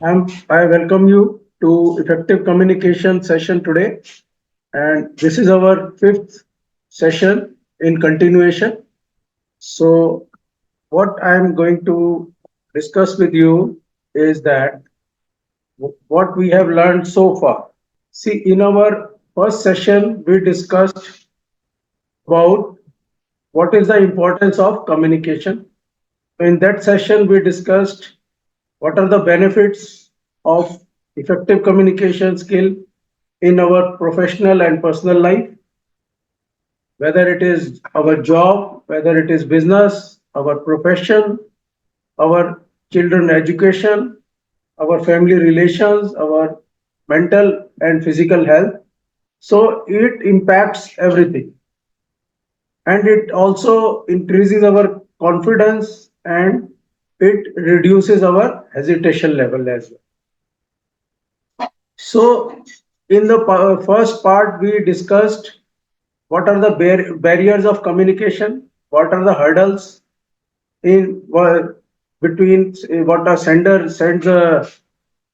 I welcome you to effective communication session today, and this is our fifth session in continuation. So, what I am going to discuss with you is that what we have learned so far. See, in our first session, we discussed about what is the importance of communication. In that session, we discussed what are the benefits of effective communication skill in our professional and personal life, whether it is our job, whether it is business, our profession, our children education, our family relations, our mental and physical health. So it impacts everything, and it also increases our confidence, and it reduces our hesitation level as well. So, in the first part, we discussed what are the barriers of communication, what are the hurdles in between what a sender sends a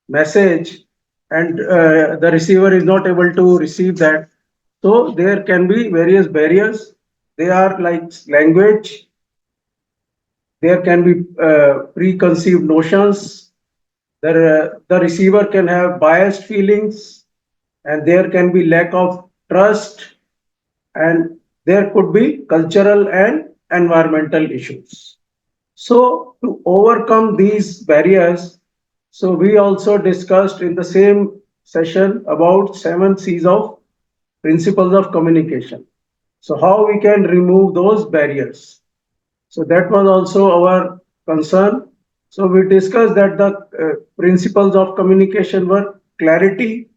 message and the receiver is not able to receive that. So, there can be various barriers. They are like language, there can be preconceived notions, the receiver can have biased feelings, and there can be lack of trust, and there could be cultural and environmental issues. So, to overcome these barriers, so we also discussed in the same session about 7 C's of principles of communication. So, how we can remove those barriers. So, that was also our concern. So, we discussed that the principles of communication were clarity,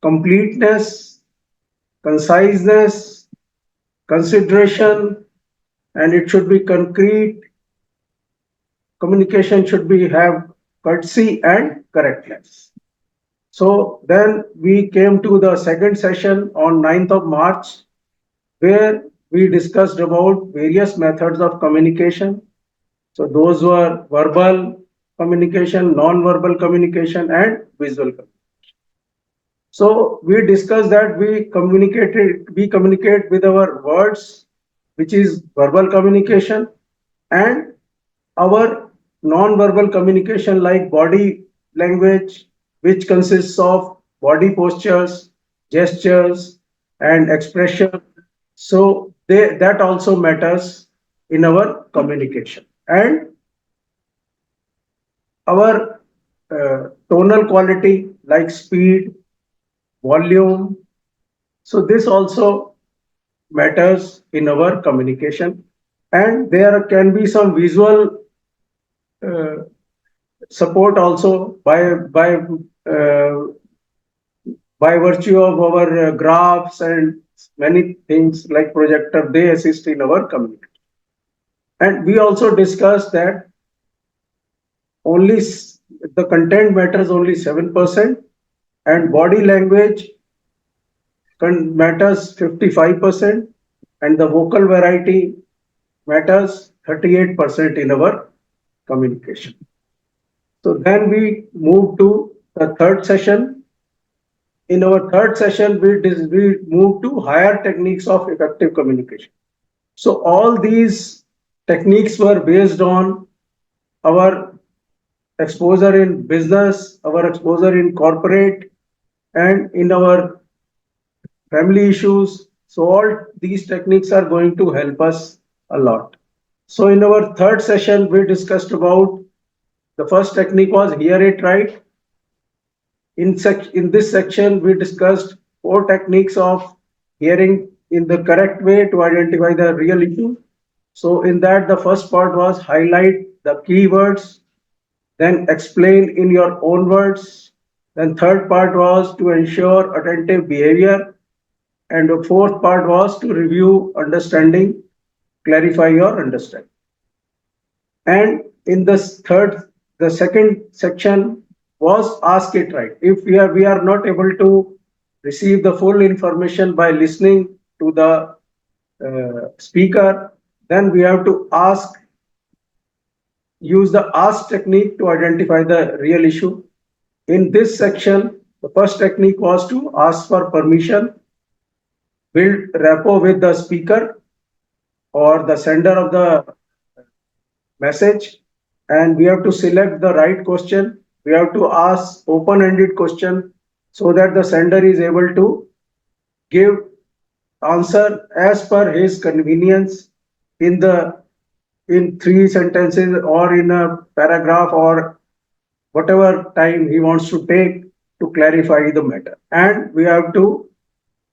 completeness, conciseness, consideration, and it should be concrete. Communication should be have courtesy and correctness. So then we came to the second session on 9th of March, where we discussed about various methods of communication. So those were verbal communication, non-verbal communication, and visual communication. So we discussed that we communicate with our words, which is verbal communication, and our non-verbal communication like body language, which consists of body postures, gestures, and expression. So that also matters in our communication. And our tonal quality like speed, volume. So this also matters in our communication. And there can be some visual uh, support also uh, by virtue of our graphs and many things like projector. They assist in our communication. And we also discussed that only the content matters only 7%, and body language matters 55%, and the vocal variety matters 38% in our communication. So then we move to the third session. In our third session, we move to higher techniques of effective communication. So all these techniques were based on our exposure in business, our exposure in corporate, and in our family issues. So all these techniques are going to help us a lot. So in our third session, we discussed about the first technique was hear it right. In this section, we discussed 4 techniques of hearing in the correct way to identify the real issue. So in that, the first part was highlight the keywords, then explain in your own words. Then third part was to ensure attentive behavior. And the fourth part was to review understanding, clarify your understanding. And in the second section was ask it right. If we are not able to receive the full information by listening to the speaker, then we have to use the ask technique to identify the real issue. In this section, the first technique was to ask for permission, build rapport with the speaker or the sender of the message, and we have to select the right question. We have to ask open-ended question so that the sender is able to give answer as per his convenience in the in three sentences or in a paragraph or whatever time he wants to take to clarify the matter. And we have to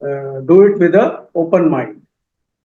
do it with a open mind.